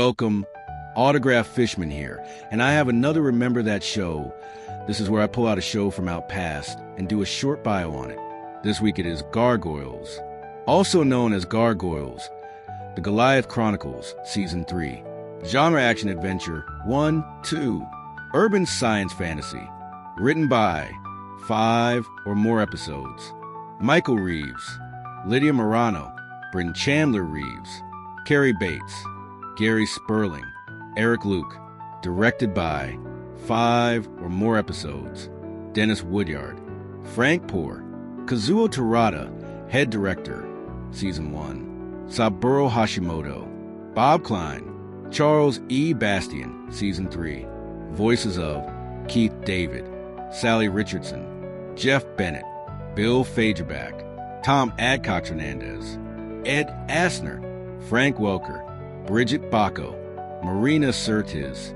Welcome, Autograph Fishman here, and I have another Remember That show. This is where I pull out a show from out past and do a short bio on it. This week it is Gargoyles, also known as Gargoyles, The Goliath Chronicles, Season 3. Genre Action Adventure 1, 2, Urban Science Fantasy, written by 5 or more episodes. Michael Reeves, Lydia Morano, Bryn Chandler Reeves, Carrie Bates, Gary Sperling, Eric Luke. Directed by 5 or more episodes. Dennis Woodyard, Frank Poor, Kazuo Terada, Head Director, Season 1. Saburo Hashimoto, Bob Klein, Charles E. Bastian, Season 3. Voices of Keith David, Sally Richardson, Jeff Bennett, Bill Fagerback, Tom Adcox Hernandez, Ed Asner, Frank Welker, Bridget Bacco, Marina Sirtis,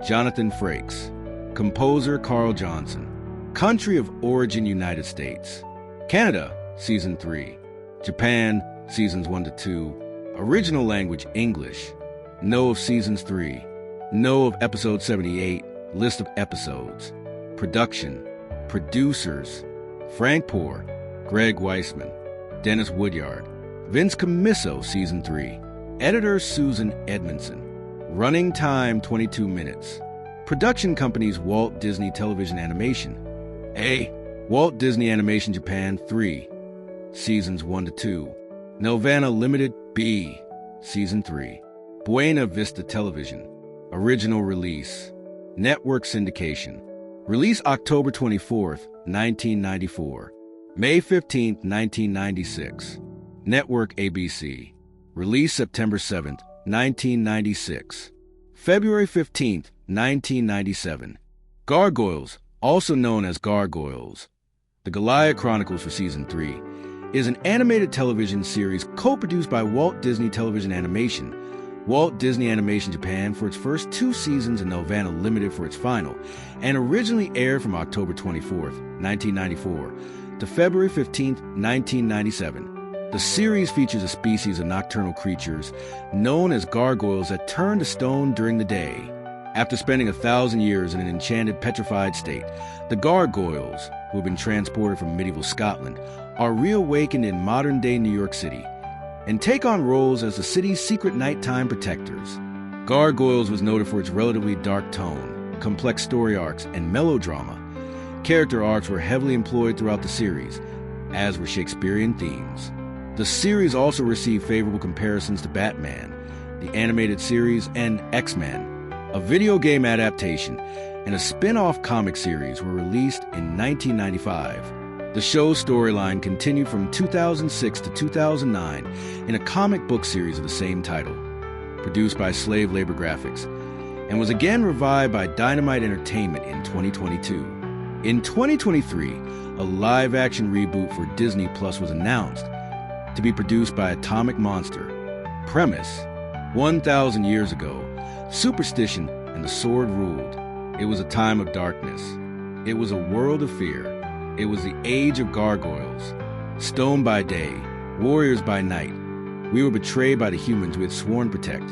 Jonathan Frakes, composer Carl Johnson. Country of Origin United States. Canada, Season 3. Japan, Seasons 1 to 2. Original language English. Know of Seasons 3. Know of Episode 78. List of episodes. Production. Producers. Frank Poor, Greg Weisman, Dennis Woodyard. Vince Commisso, Season 3. Editor Susan Edmondson. Running time 22 minutes. Production companies Walt Disney Television Animation. A. Walt Disney Animation Japan 3. Seasons 1 to 2. Nelvana Limited B. Season 3. Buena Vista Television. Original release. Network syndication. Release October 24th, 1994. May 15th, 1996. Network ABC. Release September 7th, 1996. February 15th, 1997. Gargoyles, also known as Gargoyles, The Goliath Chronicles for Season 3, is an animated television series co-produced by Walt Disney Television Animation, Walt Disney Animation Japan for its first 2 seasons and Nelvana Limited for its final, and originally aired from October 24th, 1994 to February 15th, 1997. The series features a species of nocturnal creatures known as gargoyles that turn to stone during the day. After spending 1,000 years in an enchanted, petrified state, the gargoyles, who have been transported from medieval Scotland, are reawakened in modern-day New York City and take on roles as the city's secret nighttime protectors. Gargoyles was noted for its relatively dark tone, complex story arcs, and melodrama. Character arcs were heavily employed throughout the series, as were Shakespearean themes. The series also received favorable comparisons to Batman, the animated series, and X-Men. A video game adaptation and a spin-off comic series were released in 1995. The show's storyline continued from 2006 to 2009 in a comic book series of the same title, produced by Slave Labor Graphics, and was again revived by Dynamite Entertainment in 2022. In 2023, a live-action reboot for Disney Plus was announced, to be produced by Atomic Monster. Premise: 1,000 years ago, superstition and the sword ruled. It was a time of darkness. It was a world of fear. It was the age of gargoyles. Stone by day, warriors by night. We were betrayed by the humans we had sworn to protect.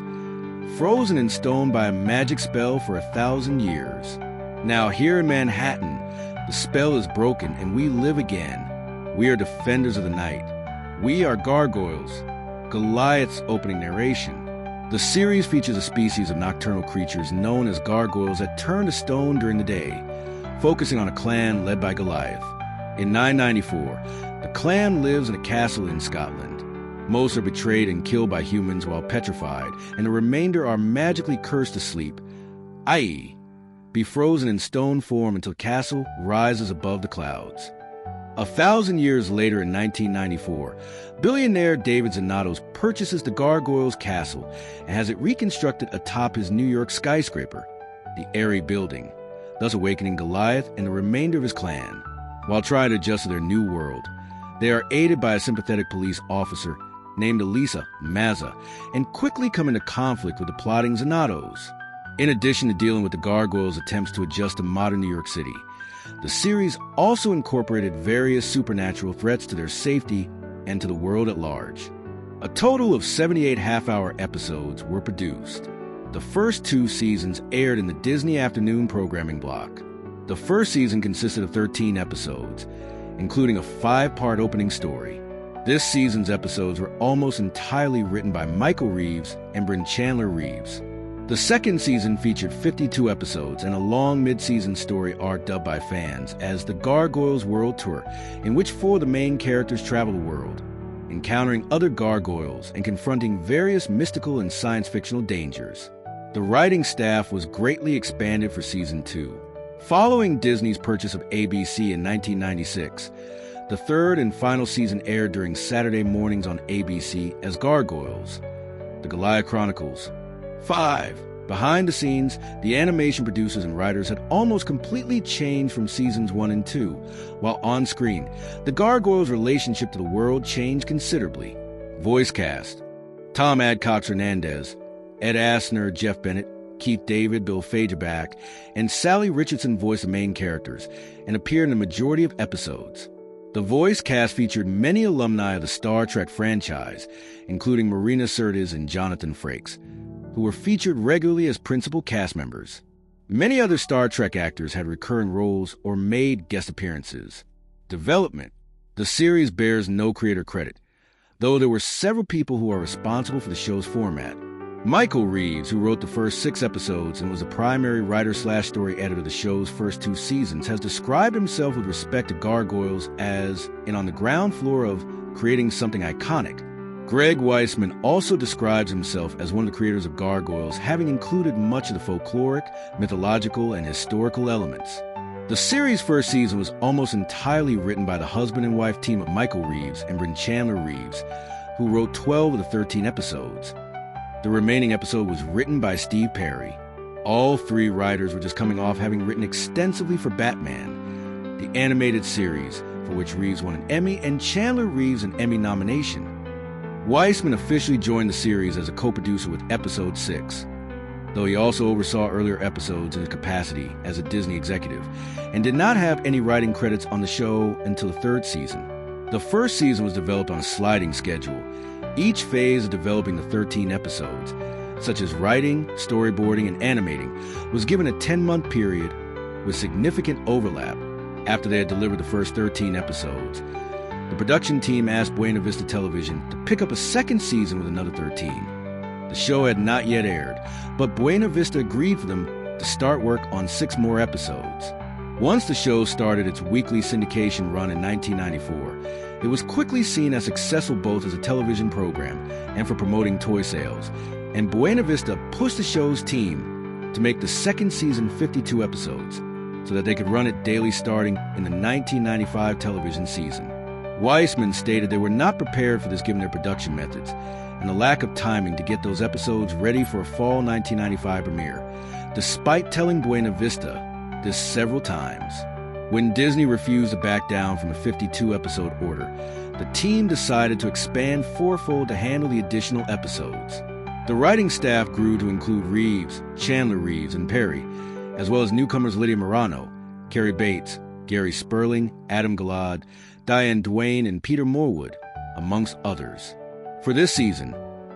Frozen in stone by a magic spell for 1,000 years. Now here in Manhattan, the spell is broken and we live again. We are defenders of the night. We are Gargoyles. Goliath's opening narration. The series features a species of nocturnal creatures known as gargoyles that turn to stone during the day, focusing on a clan led by Goliath. In 994, the clan lives in a castle in Scotland. Most are betrayed and killed by humans while petrified, and the remainder are magically cursed to sleep, i.e., be frozen in stone form until castle rises above the clouds. 1,000 years later in 1994, billionaire David Zanatos purchases the Gargoyles Castle and has it reconstructed atop his New York skyscraper, the Airy Building, thus awakening Goliath and the remainder of his clan. While trying to adjust to their new world, they are aided by a sympathetic police officer named Elisa Mazza and quickly come into conflict with the plotting Zanatos. In addition to dealing with the Gargoyles' attempts to adjust to modern New York City, the series also incorporated various supernatural threats to their safety and to the world at large. A total of 78 half-hour episodes were produced. The first 2 seasons aired in the Disney afternoon programming block. The first season consisted of 13 episodes, including a 5-part opening story. This season's episodes were almost entirely written by Michael Reeves and Bryn Chandler Reeves. The second season featured 52 episodes and a long mid-season story arc dubbed by fans as the Gargoyles World Tour, in which 4 of the main characters travel the world, encountering other gargoyles and confronting various mystical and science-fictional dangers. The writing staff was greatly expanded for Season 2. Following Disney's purchase of ABC in 1996, the third and final season aired during Saturday mornings on ABC as Gargoyles, The Goliath Chronicles. 5. Behind the scenes, the animation producers and writers had almost completely changed from Seasons 1 and 2, while on screen, the Gargoyles' relationship to the world changed considerably. Voice cast: Tom Adcox Hernandez, Ed Asner, Jeff Bennett, Keith David, Bill Fagerback, and Sally Richardson voiced the main characters and appeared in the majority of episodes. The voice cast featured many alumni of the Star Trek franchise, including Marina Sirtis and Jonathan Frakes, who were featured regularly as principal cast members. Many other Star Trek actors had recurring roles or made guest appearances. Development: the series bears no creator credit, though there were several people who are responsible for the show's format. Michael Reeves, who wrote the first 6 episodes and was the primary writer/story editor of the show's first 2 seasons, has described himself with respect to Gargoyles as on the ground floor of creating something iconic. Greg Weisman also describes himself as one of the creators of Gargoyles, having included much of the folkloric, mythological, and historical elements. The series' first season was almost entirely written by the husband and wife team of Michael Reeves and Bryn Chandler Reeves, who wrote 12 of the 13 episodes. The remaining episode was written by Steve Perry. All 3 writers were just coming off having written extensively for Batman, the animated series, for which Reeves won an Emmy and Chandler Reeves an Emmy nomination. Weisman officially joined the series as a co-producer with episode 6, though he also oversaw earlier episodes in his capacity as a Disney executive, and did not have any writing credits on the show until the 3rd season. The first season was developed on a sliding schedule, each phase of developing the 13 episodes, such as writing, storyboarding, and animating, was given a 10-month period with significant overlap. After they had delivered the first 13 episodes, the production team asked Buena Vista Television to pick up a second season with another 13. The show had not yet aired, but Buena Vista agreed for them to start work on 6 more episodes. Once the show started its weekly syndication run in 1994, it was quickly seen as successful both as a television program and for promoting toy sales, and Buena Vista pushed the show's team to make the second season 52 episodes so that they could run it daily starting in the 1995 television season. Weisman stated they were not prepared for this given their production methods and the lack of timing to get those episodes ready for a fall 1995 premiere, despite telling Buena Vista this several times. When Disney refused to back down from the 52-episode order, the team decided to expand fourfold to handle the additional episodes. The writing staff grew to include Reeves, Chandler Reeves, and Perry, as well as newcomers Lydia Morano, Carrie Bates, Gary Sperling, Adam Gilad, Diane Duane, and Peter Morwood, amongst others. For this season,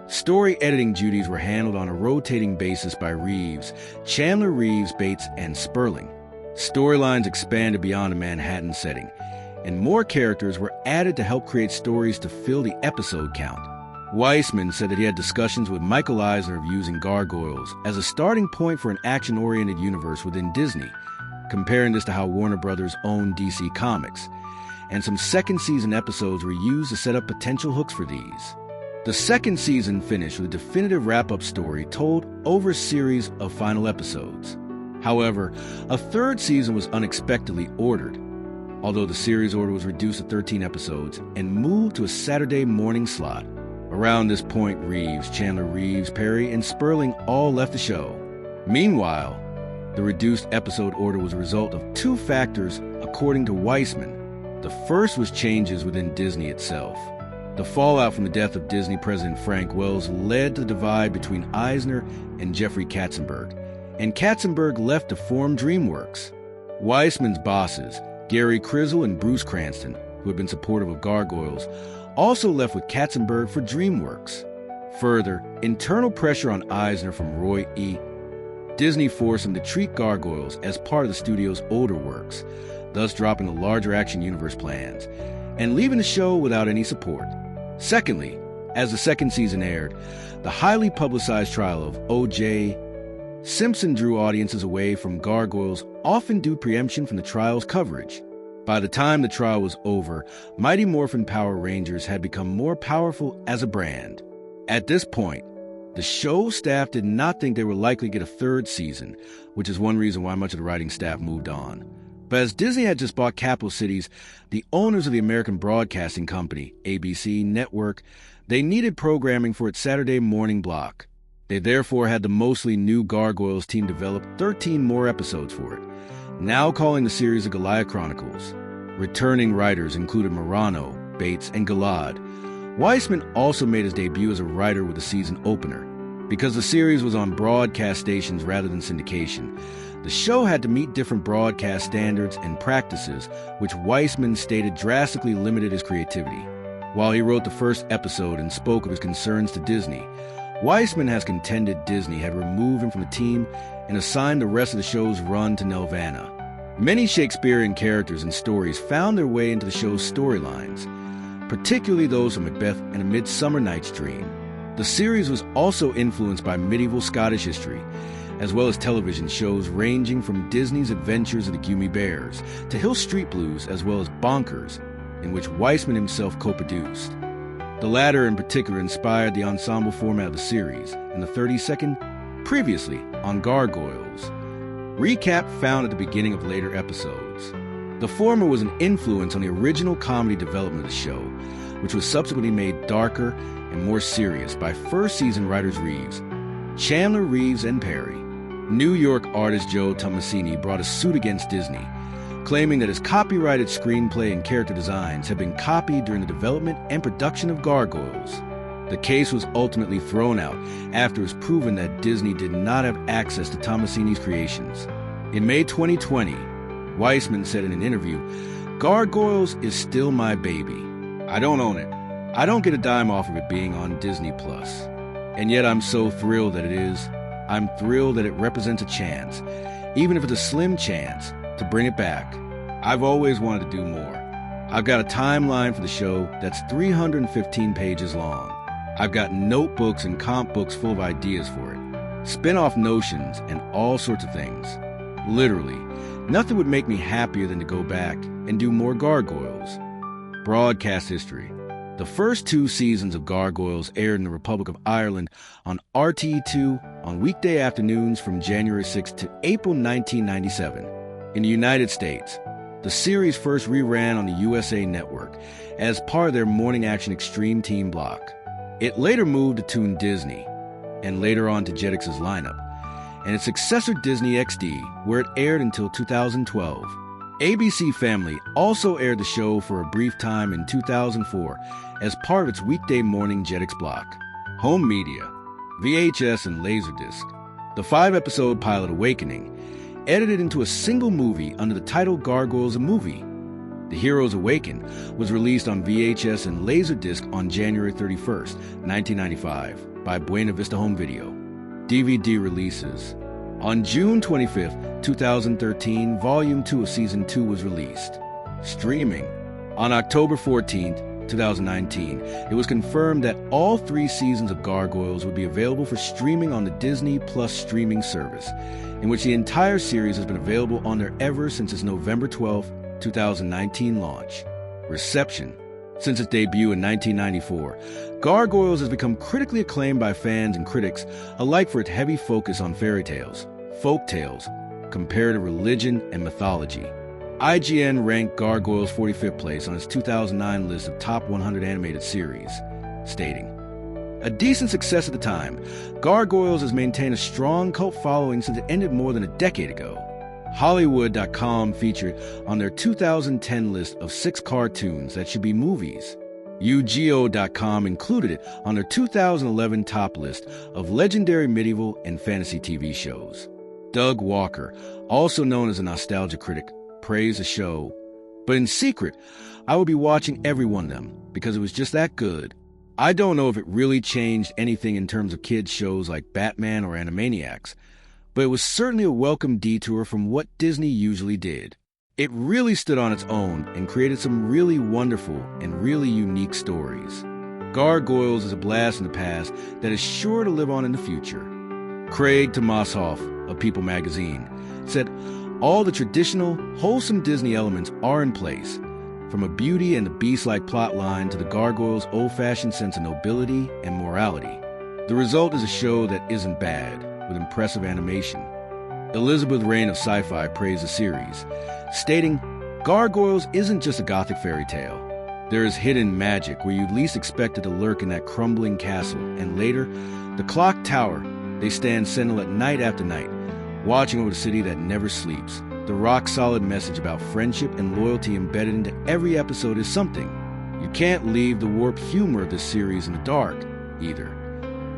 story editing duties were handled on a rotating basis by Reeves, Chandler Reeves, Bates, and Sperling. Storylines expanded beyond a Manhattan setting, and more characters were added to help create stories to fill the episode count. Weisman said that he had discussions with Michael Eisner of using Gargoyles as a starting point for an action-oriented universe within Disney, comparing this to how Warner Brothers owned DC Comics, and some second season episodes were used to set up potential hooks for these. The second season finished with a definitive wrap-up story told over a series of final episodes. However, a 3rd season was unexpectedly ordered, although the series order was reduced to 13 episodes and moved to a Saturday morning slot. Around this point, Reeves, Chandler Reeves, Perry, and Sperling all left the show. Meanwhile, the reduced episode order was a result of 2 factors, according to Weisman. The first was changes within Disney itself. The fallout from the death of Disney President Frank Wells led to the divide between Eisner and Jeffrey Katzenberg, and Katzenberg left to form DreamWorks. Weisman's bosses, Gary Crizzle and Bruce Cranston, who had been supportive of Gargoyles, also left with Katzenberg for DreamWorks. Further, internal pressure on Eisner from Roy E. Disney forced him to treat Gargoyles as part of the studio's older works, thus dropping the larger Action Universe plans, and leaving the show without any support. Secondly, as the second season aired, the highly publicized trial of O.J. Simpson drew audiences away from Gargoyles, often due preemption from the trial's coverage. By the time the trial was over, Mighty Morphin Power Rangers had become more powerful as a brand. At this point, the show staff did not think they were likely to get a third season, which is one reason why much of the writing staff moved on. But as Disney had just bought Capital Cities, the owners of the American Broadcasting Company, ABC Network, they needed programming for its Saturday morning block. They therefore had the mostly new Gargoyles team develop 13 more episodes for it, now calling the series the Goliath Chronicles. Returning writers included Morano, Bates, and Gilad. Weissman also made his debut as a writer with the season opener. Because the series was on broadcast stations rather than syndication, the show had to meet different broadcast standards and practices, which Weissman stated drastically limited his creativity. While he wrote the first episode and spoke of his concerns to Disney, Weissman has contended Disney had removed him from the team and assigned the rest of the show's run to Nelvana. Many Shakespearean characters and stories found their way into the show's storylines, particularly those from Macbeth and A Midsummer Night's Dream. The series was also influenced by medieval Scottish history, as well as television shows ranging from Disney's Adventures of the Gummy Bears to Hill Street Blues, as well as Bonkers, in which Weissman himself co-produced. The latter in particular inspired the ensemble format of the series, and the 30-second previously on Gargoyles recap found at the beginning of later episodes. The former was an influence on the original comedy development of the show, which was subsequently made darker and more serious by first-season writers Reeves, Chandler Reeves, and Perry. New York artist Joe Tomasini brought a suit against Disney, claiming that his copyrighted screenplay and character designs had been copied during the development and production of Gargoyles. The case was ultimately thrown out after it was proven that Disney did not have access to Tomasini's creations. In May 2020, Weissman said in an interview, "Gargoyles is still my baby. I don't own it. I don't get a dime off of it being on Disney+. And yet I'm so thrilled that it is. I'm thrilled that it represents a chance, even if it's a slim chance, to bring it back. I've always wanted to do more. I've got a timeline for the show that's 315 pages long. I've got notebooks and comp books full of ideas for it, spin-off notions, and all sorts of things. Literally, nothing would make me happier than to go back and do more Gargoyles." Broadcast history. The first 2 seasons of Gargoyles aired in the Republic of Ireland on RTE2 on weekday afternoons from January 6 to April 1997. In the United States, the series first reran on the USA Network as part of their Morning Action Extreme Team block. It later moved to Toon Disney, and later on to Jetix's lineup, and its successor Disney XD, where it aired until 2012. ABC Family also aired the show for a brief time in 2004 as part of its weekday morning Jetix block. Home media, VHS and Laserdisc. The 5-episode pilot Awakening, edited into a single movie under the title Gargoyles a Movie. The Heroes Awaken was released on VHS and Laserdisc on January 31st, 1995 by Buena Vista Home Video. DVD releases. On June 25th, 2013, Volume 2 of Season 2 was released. Streaming. On October 14th, 2019, it was confirmed that all 3 seasons of Gargoyles would be available for streaming on the Disney Plus streaming service, in which the entire series has been available on there ever since its November 12th, 2019 launch. Reception. Since its debut in 1994, Gargoyles has become critically acclaimed by fans and critics alike for its heavy focus on fairy tales, folk tales, comparative religion, and mythology. IGN ranked Gargoyles 45th place on its 2009 list of top 100 animated series, stating, "A decent success at the time, Gargoyles has maintained a strong cult following since it ended more than a decade ago." Hollywood.com featured on their 2010 list of 6 cartoons that should be movies. UGO.com included it on their 2011 top list of legendary medieval and fantasy TV shows. Doug Walker, also known as a nostalgia critic, praised the show, but in secret, I would be watching every one of them because it was just that good. I don't know if it really changed anything in terms of kids' shows like Batman or Animaniacs, but it was certainly a welcome detour from what Disney usually did. It really stood on its own and created some really wonderful and really unique stories. Gargoyles is a blast in the past that is sure to live on in the future. Craig Tomashoff of People magazine said, all the traditional, wholesome Disney elements are in place, from a Beauty and the Beast-like plotline to the Gargoyles' old-fashioned sense of nobility and morality. The result is a show that isn't bad, with impressive animation. Elizabeth Rain of Sci-Fi praised the series, stating, Gargoyles isn't just a gothic fairy tale. There is hidden magic where you'd least expect it to lurk in that crumbling castle, and later, the clock tower. They stand sentinel at night after night, watching over the city that never sleeps. The rock-solid message about friendship and loyalty embedded into every episode is something. You can't leave the warped humor of this series in the dark, either.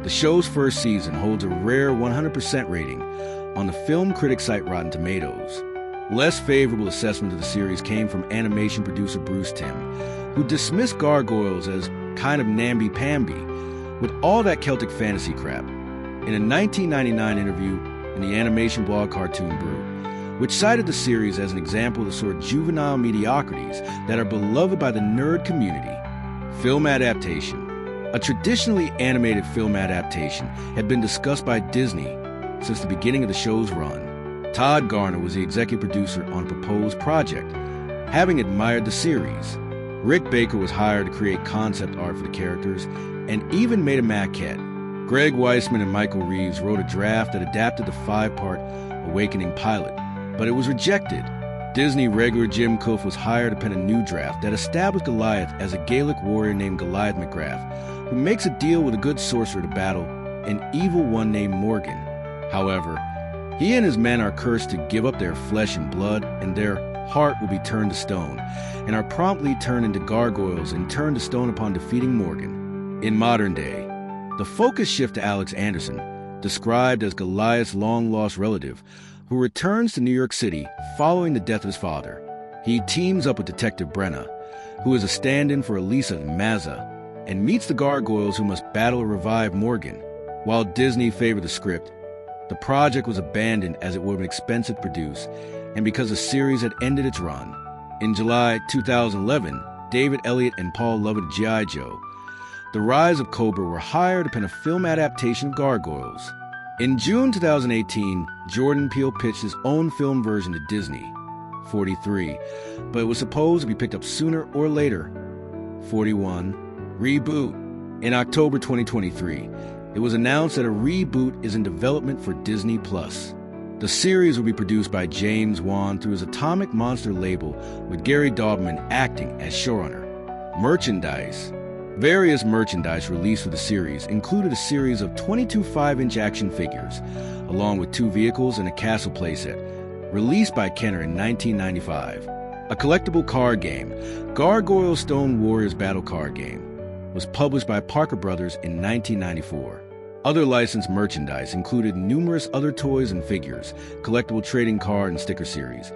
The show's first season holds a rare 100% rating on the film critic site Rotten Tomatoes. Less favorable assessment of the series came from animation producer Bruce Timm, who dismissed Gargoyles as kind of namby-pamby, with all that Celtic fantasy crap. In a 1999 interview in the animation blog Cartoon Brew, which cited the series as an example of the sort of juvenile mediocrities that are beloved by the nerd community. Film adaptation. A traditionally animated film adaptation had been discussed by Disney since the beginning of the show's run. Todd Garner was the executive producer on a proposed project, having admired the series. Rick Baker was hired to create concept art for the characters and even made a maquette. Greg Weisman and Michael Reeves wrote a draft that adapted the 5-part Awakening pilot, but it was rejected. Disney regular Jim Coof was hired to pen a new draft that established Goliath as a Gaelic warrior named Goliath McGrath, who makes a deal with a good sorcerer to battle an evil one named Morgan. However, he and his men are cursed to give up their flesh and blood, and their heart will be turned to stone, and are promptly turned into gargoyles and turned to stone upon defeating Morgan. In modern day, the focus shift to Alex Anderson, described as Goliath's long-lost relative, who returns to New York City following the death of his father. He teams up with Detective Brenna, who is a stand-in for Elisa and Mazza, and meets the gargoyles who must battle or revive Morgan. While Disney favored the script, the project was abandoned as it would have been expensive to produce, and because the series had ended its run. In July 2011, David Elliott and Paul Lovett of G.I. Joe, The Rise of Cobra were hired to pen a film adaptation of Gargoyles. In June 2018, Jordan Peele pitched his own film version to Disney, 43, but it was supposed to be picked up sooner or later, 41, Reboot. In October 2023, it was announced that a reboot is in development for Disney+. The series will be produced by James Wan through his Atomic Monster label, with Gary Dauberman acting as showrunner. Merchandise. Various merchandise released for the series included a series of 22 5-inch action figures, along with 2 vehicles and a castle playset, released by Kenner in 1995. A collectible card game, Gargoyle Stone Warriors Battle Card Game, was published by Parker Brothers in 1994. Other licensed merchandise included numerous other toys and figures, collectible trading card and sticker series,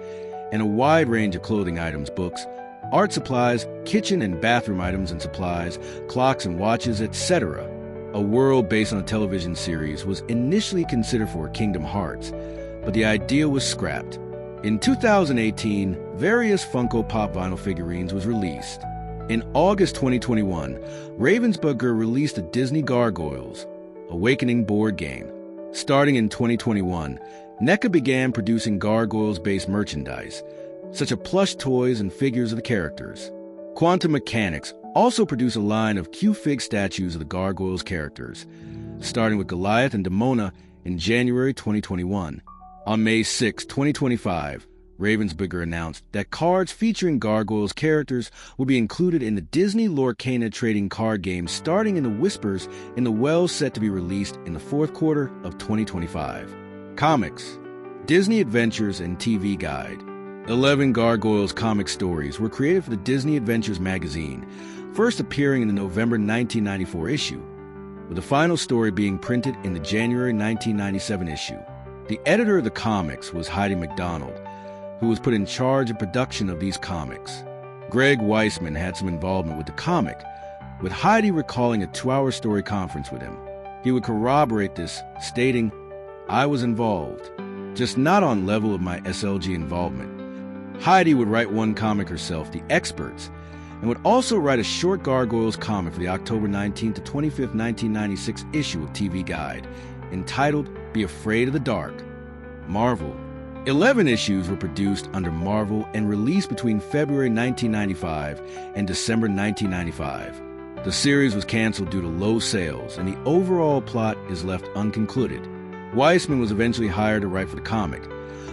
and a wide range of clothing items, books, art supplies, kitchen and bathroom items and supplies, clocks and watches, etc. A world based on a television series was initially considered for Kingdom Hearts, but the idea was scrapped. In 2018, various Funko Pop vinyl figurines was released. In August 2021, Ravensburger released the Disney Gargoyles Awakening board game. Starting in 2021, NECA began producing Gargoyles-based merchandise, such as plush toys and figures of the characters. Quantum Mechanics also produced a line of Q-Fig statues of the Gargoyles characters, starting with Goliath and Demona in January 2021. On May 6, 2025, Ravensburger announced that cards featuring Gargoyles characters will be included in the Disney Lorcana trading card game starting in the Whispers in the Wells set to be released in the fourth quarter of 2025. Comics. Disney Adventures and TV Guide. 11 Gargoyles comic stories were created for the Disney Adventures magazine, first appearing in the November 1994 issue, with the final story being printed in the January 1997 issue. The editor of the comics was Heidi MacDonald, who was put in charge of production of these comics. Greg Weisman had some involvement with the comic, with Heidi recalling a 2-hour story conference with him. He would corroborate this, stating, "I was involved, just not on level of my SLG involvement." Heidi would write one comic herself, The Experts, and would also write a short Gargoyles comic for the October 19th to 25th, 1996 issue of TV Guide, entitled Be Afraid of the Dark. Marvel. 11 issues were produced under Marvel and released between February 1995 and December 1995. The series was canceled due to low sales, and the overall plot is left unconcluded. Weisman was eventually hired to write for the comic,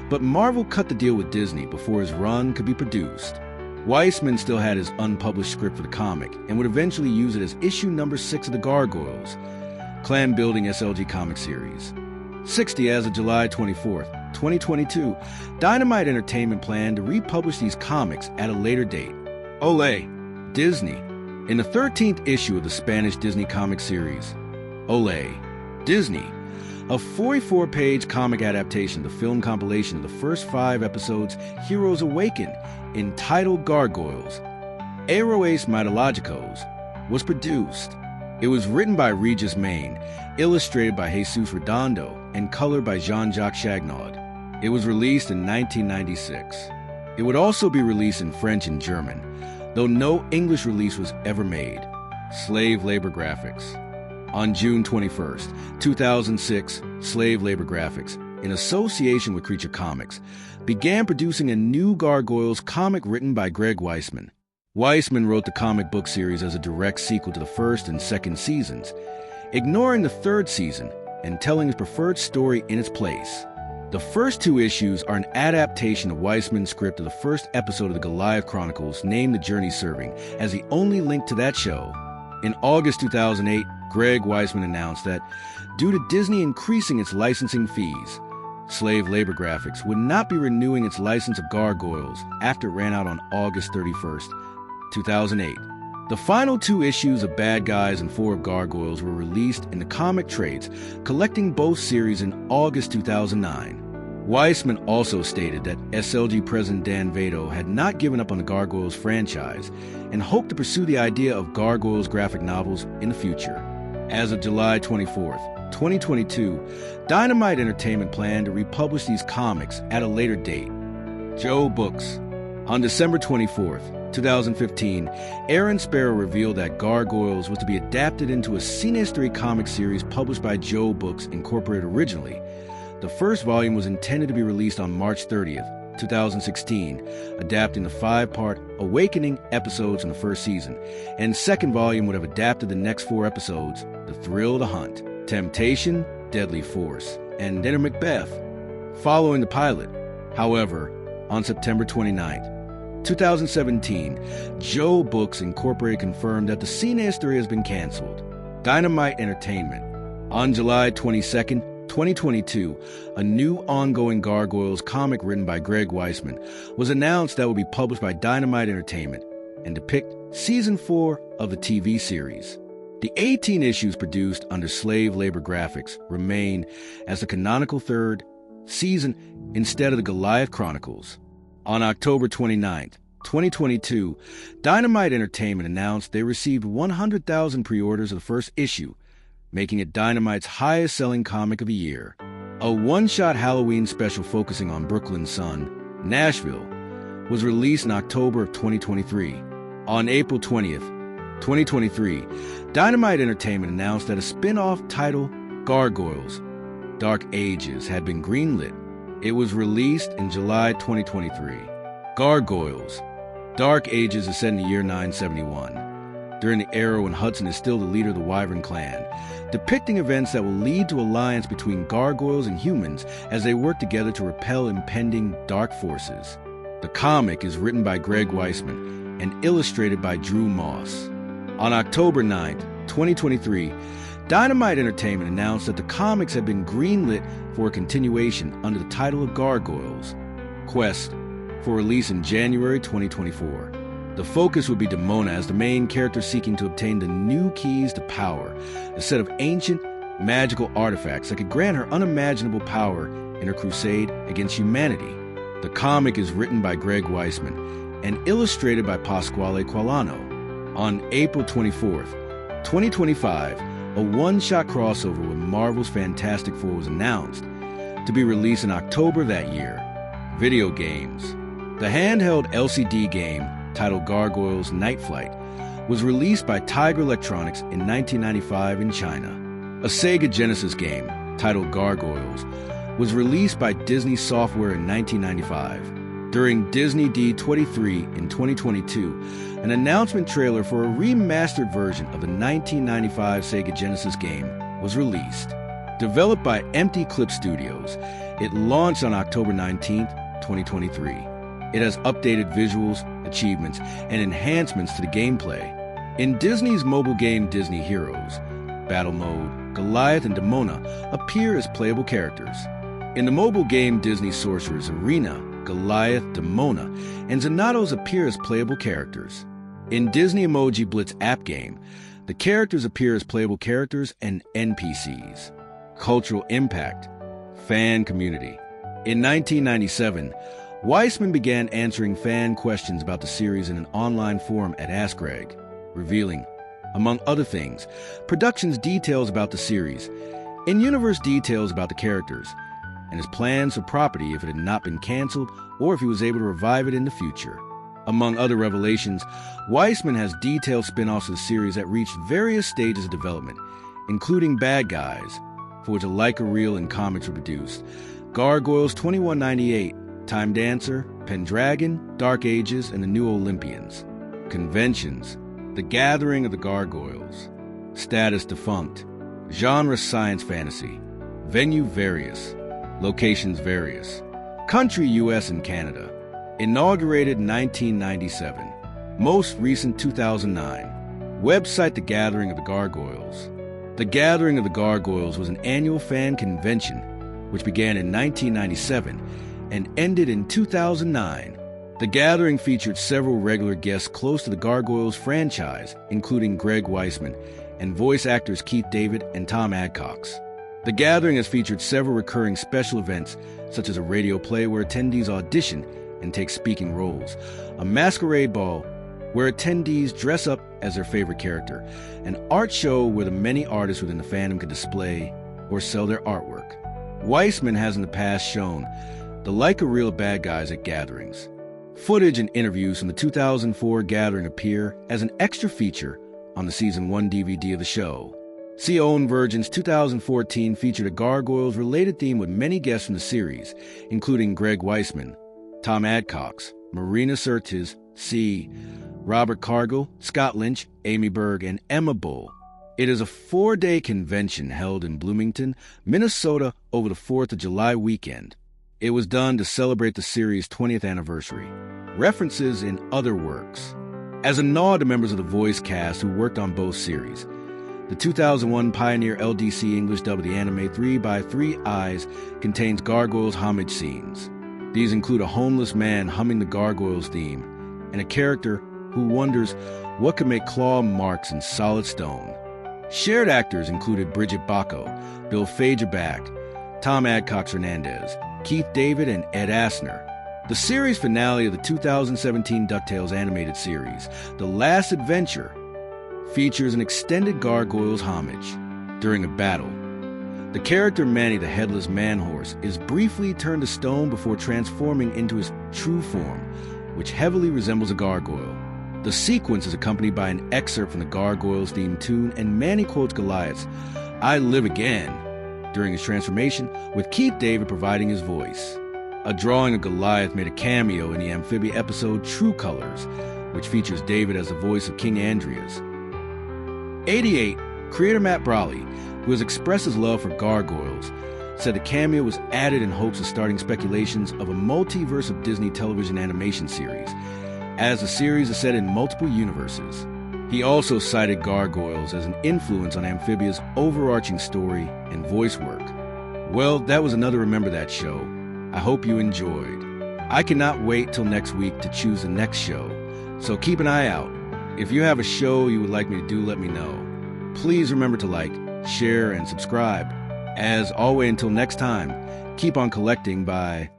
but Marvel cut the deal with Disney before his run could be produced. Weisman still had his unpublished script for the comic and would eventually use it as issue number 6 of the Gargoyles, clan-building SLG comic series. 60 as of July 24th, 2022, Dynamite Entertainment planned to republish these comics at a later date. Olé, Disney. In the 13th issue of the Spanish Disney comic series, Olé, Disney, a 44-page comic adaptation of the film compilation of the first 5 episodes, Heroes Awaken, entitled Gargoyles, Héroes Mytológicos, was produced. It was written by Regis Main, illustrated by Jesus Redondo, and colored by Jean-Jacques Chagnaud. It was released in 1996. It would also be released in French and German, though no English release was ever made. Slave Labor Graphics. On June 21st, 2006, Slave Labor Graphics, in association with Creature Comics, began producing a new Gargoyles comic written by Greg Weisman. Weisman wrote the comic book series as a direct sequel to the first and second seasons, ignoring the third season and telling his preferred story in its place. The first 2 issues are an adaptation of Weisman's script of the first episode of the Goliath Chronicles, named The Journey, serving as the only link to that show. In August 2008, Greg Weisman announced that, due to Disney increasing its licensing fees, Slave Labor Graphics would not be renewing its license of Gargoyles after it ran out on August 31st, 2008. The final 2 issues of Bad Guys and 4 of Gargoyles were released in the comic trades, collecting both series in August 2009. Weisman also stated that SLG President Dan Vado had not given up on the Gargoyles franchise and hoped to pursue the idea of Gargoyles graphic novels in the future. As of July 24th, 2022, Dynamite Entertainment planned to republish these comics at a later date. Joe Books. On December 24th, 2015, Aaron Sparrow revealed that Gargoyles was to be adapted into a Cine History comic series published by Joe Books Incorporated originally. The first volume was intended to be released on March 30th, 2016, adapting the 5-part Awakening episodes in the first season, and second volume would have adapted the next 4 episodes, The Thrill of the Hunt, Temptation, Deadly Force, and Dinner Macbeth, following the pilot. However, on September 29th, 2017, Joe Books Incorporated confirmed that the Cine History has been canceled. Dynamite Entertainment. On July 22nd, 2022, a new ongoing Gargoyles comic written by Greg Weisman was announced that would be published by Dynamite Entertainment and depict Season 4 of the TV series. The 18 issues produced under Slave Labor Graphics remain as the canonical third season instead of the Goliath Chronicles. On October 29th, 2022, Dynamite Entertainment announced they received 100,000 pre-orders of the first issue, making it Dynamite's highest-selling comic of the year. A one-shot Halloween special focusing on Brooklyn's son, Nashville, was released in October of 2023. On April 20th, 2023, Dynamite Entertainment announced that a spin-off title, Gargoyles, Dark Ages, had been greenlit. It was released in July 2023. Gargoyles, Dark Ages is set in the year 971. During the era when Hudson is still the leader of the Wyvern clan, depicting events that will lead to alliance between gargoyles and humans as they work together to repel impending dark forces. The comic is written by Greg Weisman and illustrated by Drew Moss. On October 9th, 2023, Dynamite Entertainment announced that the comics had been greenlit for a continuation under the title of Gargoyles, Quest, for release in January 2024. The focus would be Demona as the main character seeking to obtain the new keys to power, a set of ancient, magical artifacts that could grant her unimaginable power in her crusade against humanity. The comic is written by Greg Weisman and illustrated by Pasquale Qualano. On April 24th, 2025, a one-shot crossover with Marvel's Fantastic Four was announced to be released in October that year. Video games. The handheld LCD game, titled Gargoyles Night Flight, was released by Tiger Electronics in 1995 in China. A Sega Genesis game, titled Gargoyles, was released by Disney Software in 1995. During Disney D23 in 2022, an announcement trailer for a remastered version of the 1995 Sega Genesis game was released. Developed by Empty Clip Studios, it launched on October 19, 2023. It has updated visuals, achievements, and enhancements to the gameplay. In Disney's mobile game Disney Heroes, Battle Mode, Goliath and Demona appear as playable characters. In the mobile game Disney Sorcerer's Arena, Goliath, Demona, and Zanatos appear as playable characters. In Disney Emoji Blitz app game, the characters appear as playable characters and NPCs. Cultural impact. Fan community. In 1997, Weissman began answering fan questions about the series in an online forum at Ask Greg, revealing, among other things, production's details about the series, in-universe details about the characters, and his plans for property if it had not been canceled or if he was able to revive it in the future. Among other revelations, Weissman has detailed spin-offs of the series that reached various stages of development, including Bad Guys, for which a Leica reel and comics were produced, Gargoyles 2198, Time Dancer, Pendragon, Dark Ages, and the New Olympians. Conventions. The Gathering of the Gargoyles. Status defunct. Genre science fantasy. Venue various. Locations various. Country US and Canada. Inaugurated 1997. Most recent 2009. Website The Gathering of the Gargoyles. The Gathering of the Gargoyles was an annual fan convention which began in 1997 and ended in 2009. The Gathering featured several regular guests close to the Gargoyles franchise, including Greg Weissman and voice actors Keith David and Tom Adcox. The Gathering has featured several recurring special events, such as a radio play where attendees audition and take speaking roles, a masquerade ball where attendees dress up as their favorite character, an art show where the many artists within the fandom can display or sell their artwork. Weissman has in the past shown the Leica reel of Bad Guys at gatherings. Footage and interviews from the 2004 Gathering appear as an extra feature on the Season 1 DVD of the show. See Owen Virgin's 2014 featured a Gargoyles-related theme with many guests from the series, including Greg Weissman, Tom Adcox, Marina Sirtis, C. Robert Cargill, Scott Lynch, Amy Berg, and Emma Bull. It is a 4-day convention held in Bloomington, Minnesota over the 4th of July weekend. It was done to celebrate the series' 20th anniversary. References in other works. As a nod to members of the voice cast who worked on both series, the 2001 Pioneer LDC English dub of the anime 3x3 Eyes contains Gargoyles homage scenes. These include a homeless man humming the Gargoyles theme and a character who wonders what could make claw marks in solid stone. Shared actors included Bridget Bacco, Bill Fagerback, Tom Adcox Hernandez, Keith David, and Ed Asner. The series finale of the 2017 DuckTales animated series, The Last Adventure, features an extended Gargoyles homage. During a battle, the character Manny the Headless Man-Horse is briefly turned to stone before transforming into his true form, which heavily resembles a gargoyle. The sequence is accompanied by an excerpt from the Gargoyles theme tune, and Manny quotes Goliath's "I Live Again" during his transformation, with Keith David providing his voice. A drawing of Goliath made a cameo in the Amphibia episode True Colors, which features David as the voice of King Andreas. 88, creator Matt Brawley, who has expressed his love for Gargoyles, said the cameo was added in hopes of starting speculations of a multiverse of Disney television animation series, as the series is set in multiple universes. He also cited Gargoyles as an influence on Amphibia's overarching story and voice work. Well, that was another Remember That show. I hope you enjoyed. I cannot wait till next week to choose the next show, so keep an eye out. If you have a show you would like me to do, let me know. Please remember to like, share, and subscribe. As always, until next time, keep on collecting by